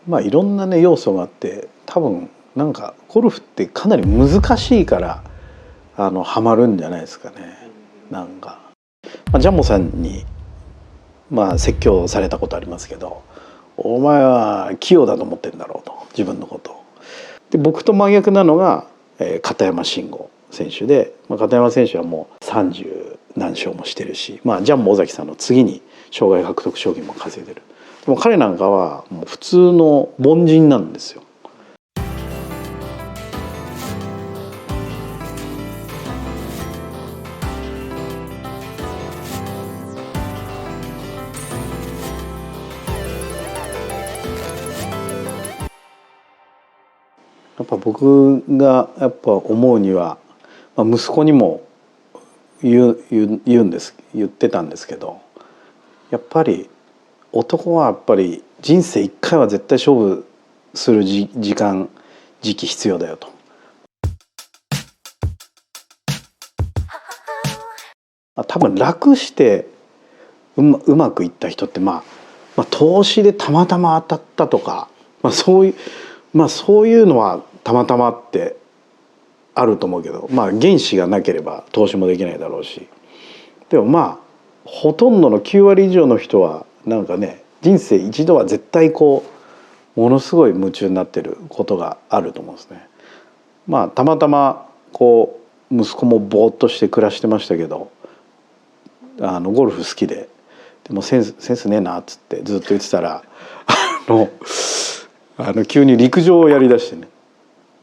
まあいろんなね要素があって、多分なんかゴルフってかなり難しいからハマるんじゃないですかね。なんか、まあ、ジャンボさんにまあ説教されたことありますけど、お前は器用だと思ってるんだろうと、自分のことを。で僕と真逆なのが、片山晋吾選手で、まあ、片山選手はもう30何勝もしてるし、まあ、ジャンボ尾崎さんの次に生涯獲得賞金も稼いでる。でも彼なんかはもう普通の凡人なんですよ。やっぱ僕がやっぱ思うには、まあ、息子にも言ってたんですけど、やっぱり男はやっぱり人生一回は絶対勝負する時期必要だよと。多分楽してうまくいった人って、まあ投資でたまたま当たったとか、そういうのはたまたまってあると思うけど、まあ原資がなければ投資もできないだろうし、でもまあほとんどの9割以上の人はなんかね、人生一度は絶対こうものすごい夢中になってることがあると思うんですね。まあたまたまこう息子もぼーっとして暮らしてましたけど、ゴルフ好きで、でもセンスねえなっつってずっと言ってたら急に陸上をやりだしてね、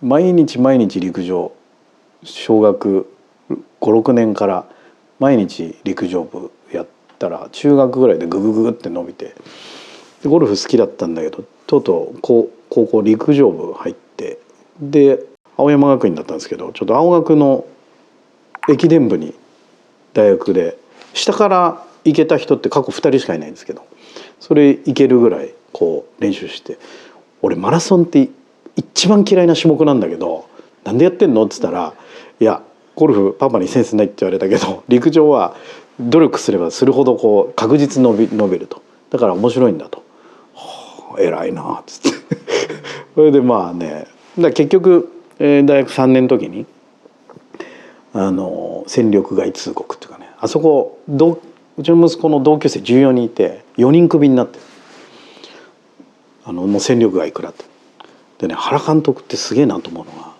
毎日陸上、小学56年から毎日陸上部やったら中学ぐらいでグググって伸びて、でゴルフ好きだったんだけど、とうとう高校陸上部入って、で青山学院だったんですけど、ちょっと青学の駅伝部に大学で下から行けた人って過去2人しかいないんですけど、それ行けるぐらいこう練習して、俺マラソンって一番嫌いな種目なんだけどなんでやってんのっつったら、いやゴルフパパにセンスないって言われたけど陸上は努力すればするほどこう確実に伸びると、だから面白いんだと。はあ、偉いなっつってそれでまあね、結局、大学3年の時に戦力外通告っていうかね、あそこうちの息子の同級生14人いて4人クビになって、もう戦力外食らって。でね、原監督ってすげえなと思うのが、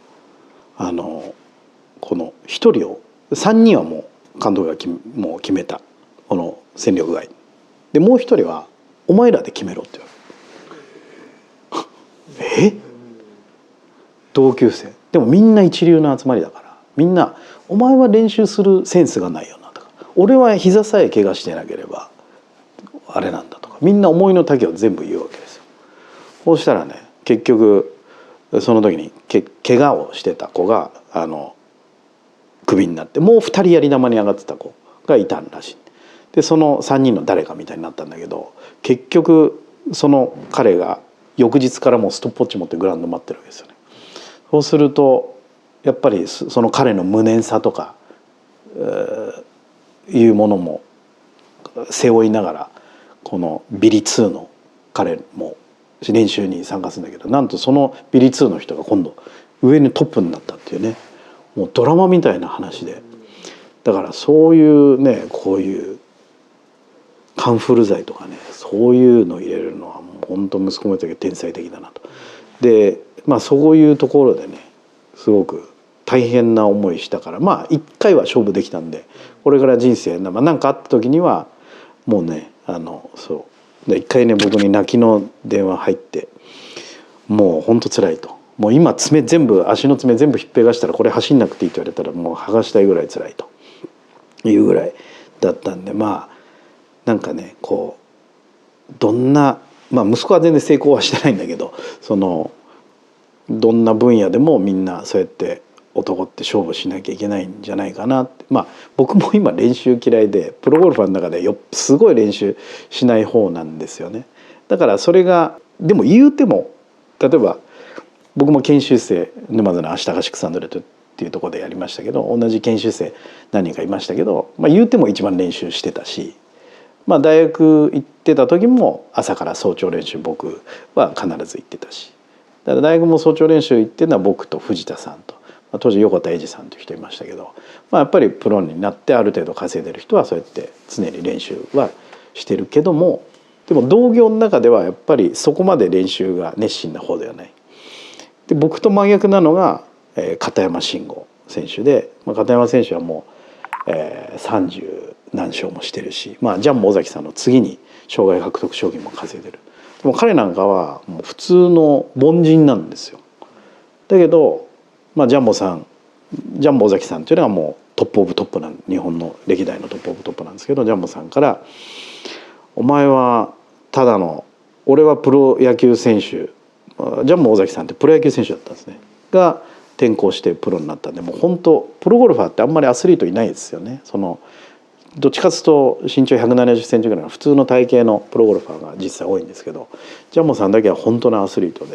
この1人を3人はもう監督がもう決めた、この戦力外で、もう1人はお前らで決めろって言われる同級生でもみんな一流の集まりだから、みんなお前は練習するセンスがないよなとか、俺は膝さえ怪我してなければあれなんだとか、みんな思いの丈を全部言うわけですよ。そうしたらね、結局その時に怪我をしてた子がクビになって、もう2人やり玉に上がってた子がいたんらしい。でその3人の誰かみたいになったんだけど、結局その彼が翌日からもうストップウォッチ持ってグラウンド待ってるわけですよね。そうするとやっぱりその彼の無念さとかいうものも背負いながら、このビリ2の彼も練習に参加するんだけど、なんとそのビリ2の人が今度上にトップになったっていうね、もうドラマみたいな話で、だからそういうね、こういうカンフル剤とかね、そういうのを入れるのはもう本当息子も言ったけど天才的だなと。でまあそういうところでね、すごく大変な思いしたから、まあ一回は勝負できたんで、これから人生何かあった時にはもうね、そうで一回ね、僕に泣きの電話入って、もうほんと辛いと、もう今足の爪全部ひっぺがしたらこれ走んなくていいって言われたらもう剥がしたいぐらい辛いというぐらいだったんで、まあなんかね、こうどんな、まあ息子は全然成功はしてないんだけど、どんな分野でもみんなそうやって男って勝負しなきゃいけないんじゃないかなって。まあ僕も今練習嫌いで、プロゴルファーの中ですごい練習しない方なんですよね。だからそれがでも言うても、例えば僕も研修生、沼津の足高シックスアンドレッドっていうところでやりましたけど、同じ研修生何人かいましたけど、まあ、言うても一番練習してたし、まあ大学行ってた時も朝から早朝練習僕は必ず行ってたし、だから大学も早朝練習行ってるのは僕と藤田さんと、まあ、当時横田英二さんという人いましたけど、まあ、やっぱりプロになってある程度稼いでる人はそうやって常に練習はしてるけども、でも同業の中ではやっぱりそこまで練習が熱心な方ではない。で僕と真逆なのが、片山晋吾選手で、まあ、片山選手はもう、30何勝もしてるし、まあ、ジャンボ尾崎さんの次に生涯獲得賞金も稼いでる。でも彼なんかはもう普通の凡人なんですよ。だけど、まあ、ジャンボ尾崎さんっていうのはもうトップオブトップなん日本の歴代のトップオブトップなんですけど、ジャンボさんから「お前はただの俺はプロ野球選手」ジャンボ尾崎さんってプロ野球選手だったんですねが転向してプロになったんで、もう本当プロゴルファーってあんまりアスリートいないですよね。どっちかというと身長170センチぐらいの普通の体型のプロゴルファーが実際多いんですけど、ジャンボさんだけは本当のアスリート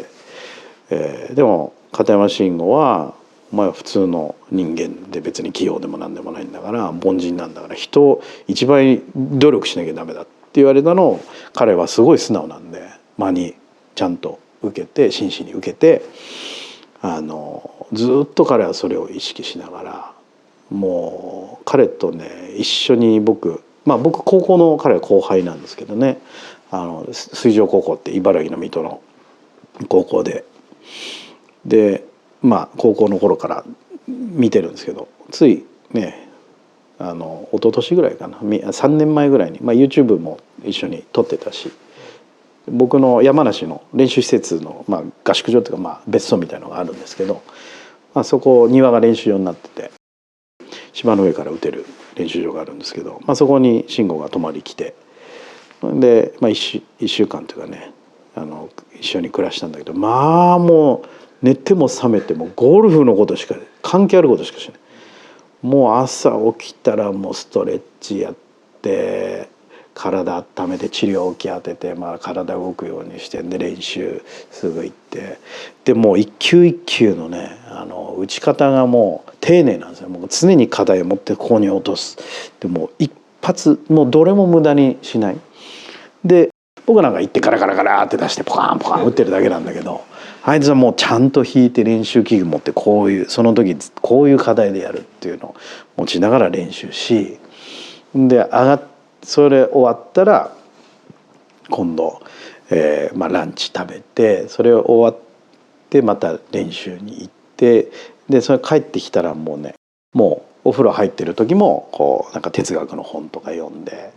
で、でも片山晋吾は「お前は普通の人間で別に器用でも何でもないんだから凡人なんだから人一倍努力しなきゃダメだ」って言われたのを彼はすごい素直なんで真にちゃんと受けて真摯に受けて、ずっと彼はそれを意識しながら、もう彼とね一緒に僕高校の彼は後輩なんですけどね、水上高校って茨城の水戸の高校でまあ高校の頃から見てるんですけど、ついね一昨年ぐらいかな3年前ぐらいに、まあ、YouTube も一緒に撮ってたし、僕の山梨の練習施設の、まあ、合宿場っていうか、まあ、別荘みたいのがあるんですけど、まあ、そこ庭が練習場になってて芝の上から打てる練習場があるんですけど、まあ、そこに慎吾が泊まり来てで、まあ、1週間というかね一緒に暮らしたんだけど、まあもう寝ても覚めてもゴルフのことしか関係あることしかしない。もう朝起きたらもうストレッチやって体温めて治療器当てて、まあ、体動くようにしてで練習すぐ行って、でもう一球一球のね打ち方がもう丁寧なんですよ。もう常に課題を持ってここに落とす。でもう一発もうどれも無駄にしない。で僕なんか行ってガラガラガラって出してポカンポカン打ってるだけなんだけど、あいつはもうちゃんと弾いて練習器具持ってこういうその時こういう課題でやるっていうのを持ちながら練習し、でそれ終わったら今度、まあ、ランチ食べてそれ終わってまた練習に行って、でそれ帰ってきたらもうねもうお風呂入ってる時もこうなんか哲学の本とか読んで。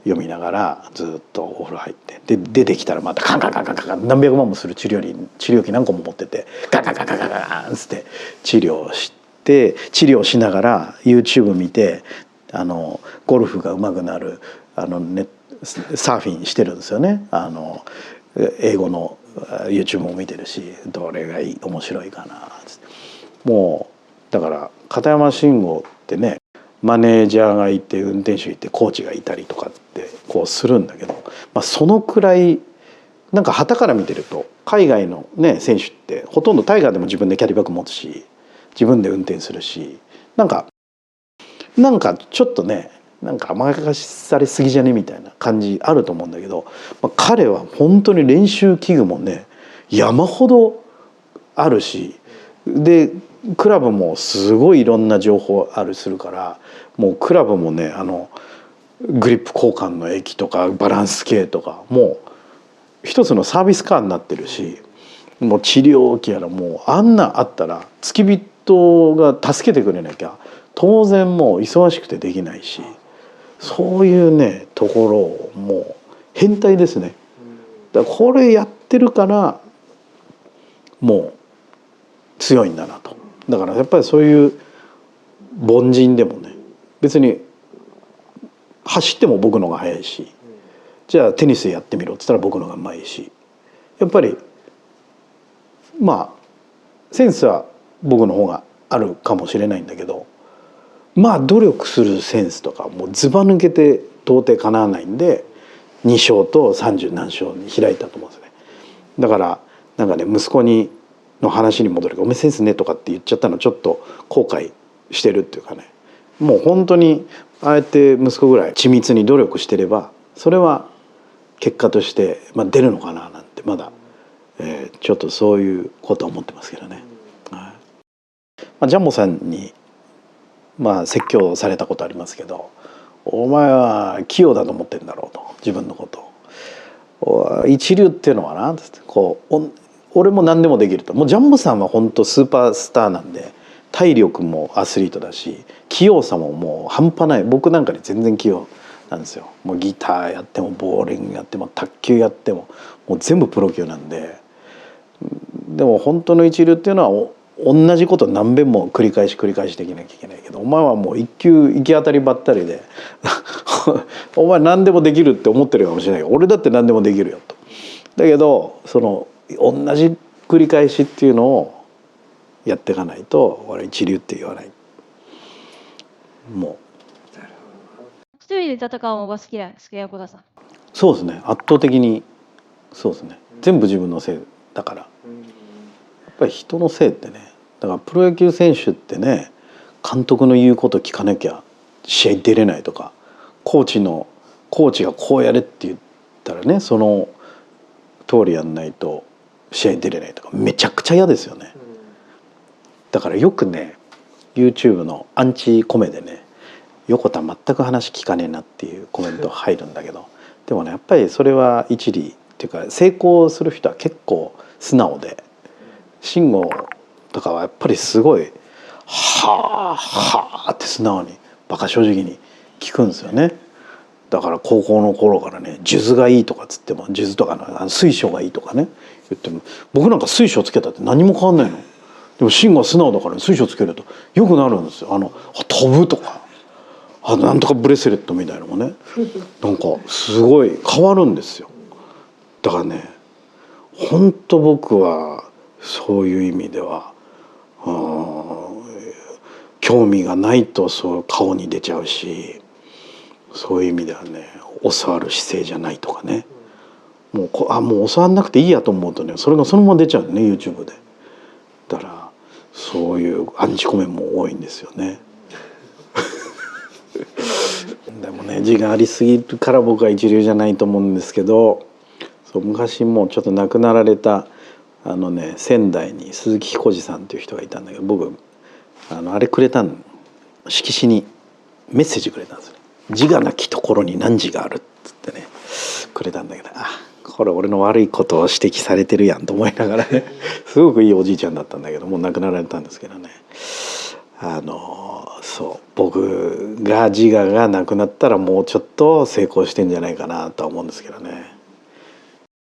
読みながらずっとお風呂入ってで出てきたらまたカンカンカンカンカン何百万もする治療器何個も持っててガンガンガンガンガンガンって治療しながら YouTube 見てゴルフが上手くなるサーフィンしてるんですよね。英語の YouTube も見てるしどれが面白いかなってもうだから片山晋吾ってねマネージャーがいて運転手いてコーチがいたりとかってこうするんだけど、まあ、そのくらいなんか傍から見てると海外のね選手ってほとんどタイガーでも自分でキャリーバッグ持つし自分で運転するしなんかちょっとねなんか甘やかされすぎじゃねみたいな感じあると思うんだけど、まあ、彼は本当に練習器具もね山ほどあるしでクラブもすごいいろんな情報するからもうクラブもねグリップ交換の液とかバランス計とかもう一つのサービスカーになってるしもう治療器やらもうあんなあったら付き人が助けてくれなきゃ当然もう忙しくてできないしそういうねところをもう変態ですね。だからこれやってるからもう強いんだなと。だからやっぱりそういう凡人でもね別に走っても僕の方が速いしじゃあテニスやってみろって言ったら僕の方がうまいしやっぱりまあセンスは僕の方があるかもしれないんだけどまあ努力するセンスとかもうずば抜けて到底かなわないんで2勝と30何勝に開いたと思うんですよね。だからなんかね息子の話に戻るけど「おめセンスね」とかって言っちゃったのちょっと後悔してるっていうかねもう本当にああやって息子ぐらい緻密に努力してればそれは結果として、出るのかななんてまだ、ちょっとそういうことは思ってますけどね。はい、ジャンボさんに説教されたことありますけど「お前は器用だと思ってんだろう」と自分のことを「一流っていうのはな」って俺も何でもできると。もうジャンボさんは本当スーパースターなんで体力もアスリートだし器用さももう半端ない。僕なんかに全然器用なんですよ。もうギターやってもボーリングやっても卓球やってももう全部プロ級なんで。でも本当の一流っていうのは同じこと何遍も繰り返しできなきゃいけないけど、お前はもう一球行き当たりばったりでお前何でもできるって思ってるかもしれないけど俺だって何でもできるよと。だけどその同じ繰り返しっていうのをやっていかないと俺は一流って言わない。もう一人で戦う方が好きや小田さん。そうですね、圧倒的にそうですね。全部自分のせいだから、やっぱり人のせいってね。だからプロ野球選手ってね、監督の言うこと聞かなきゃ試合出れないとか、コーチがこうやれって言ったらねその通りやんないと試合出れないとかめちゃくちゃ嫌ですよね。だからよくね YouTube のアンチコメでね「横田全く話聞かねえな」っていうコメント入るんだけど、でもねやっぱりそれは一理っていうか、成功する人は結構素直で、慎吾とかはやっぱりすごい「はあはあ」って素直にバカ正直に聞くんですよね。だから高校の頃からね数珠がいいとかっつっても、数珠とかの水晶がいいとかね言っても、僕なんか水晶つけたって何も変わんないの。でも慎吾は素直だから、ね、水晶つけるとよくなるんですよ。飛ぶとかなんとかブレスレットみたいなのもねなんかすごい変わるんですよ。だからね本当僕はそういう意味では興味がないとそう顔に出ちゃうし、そういう意味ではね教わる姿勢じゃないとかね、もう教わんなくていいやと思うとねそれがそのまま出ちゃうね YouTube で。だからそういうアンチコメも多いんですよね。でもね字がありすぎるから僕は一流じゃないと思うんですけど、そう昔もうちょっと亡くなられた仙台に鈴木彦次さんっていう人がいたんだけど、僕あれくれたん、色紙にメッセージくれたんですよ。字がなきところに何字があるっつってねくれたんだけど、これ俺の悪いことを指摘されてるやんと思いながらねすごくいいおじいちゃんだったんだけどもう亡くなられたんですけどね、そう僕が自我がなくなったらもうちょっと成功してんじゃないかなとは思うんですけどね。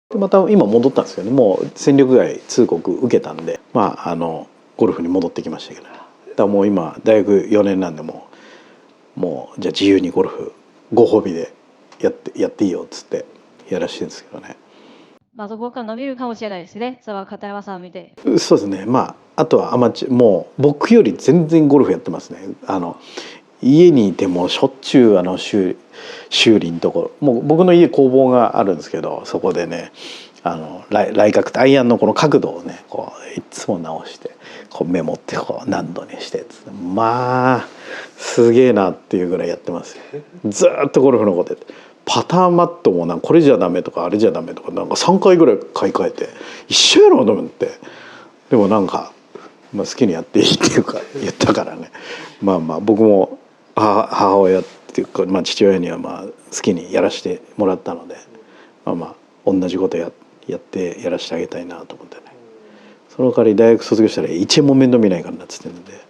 でまた今戻ったんですけどね、もう戦力外通告受けたんでゴルフに戻ってきましたけど、だからもう今大学4年なんでもうじゃあ自由にゴルフご褒美でやっていいよっつってやらしてるんですけどね。そこから伸びるかもしれないですね。それは片山さんを見て。そうですね。あとはアマチュアもう僕より全然ゴルフやってますね。家にいてもしょっちゅう修理のところ、もう僕の家工房があるんですけど、そこでね来角ってアイアンのこの角度をねいつも直してメモって何度にしてすげえなっていうぐらいやってますよ。ずっとゴルフのことやって、パターマットもこれじゃダメとかあれじゃダメとか3回ぐらい買い替えて一緒やろと思って、でも好きにやっていいっていうか言ったからね僕も母親っていうか、父親には好きにやらせてもらったので同じことやってやらせてあげたいなと思ってね。その代わり大学卒業したら1円も面倒見ないからなっつってんので。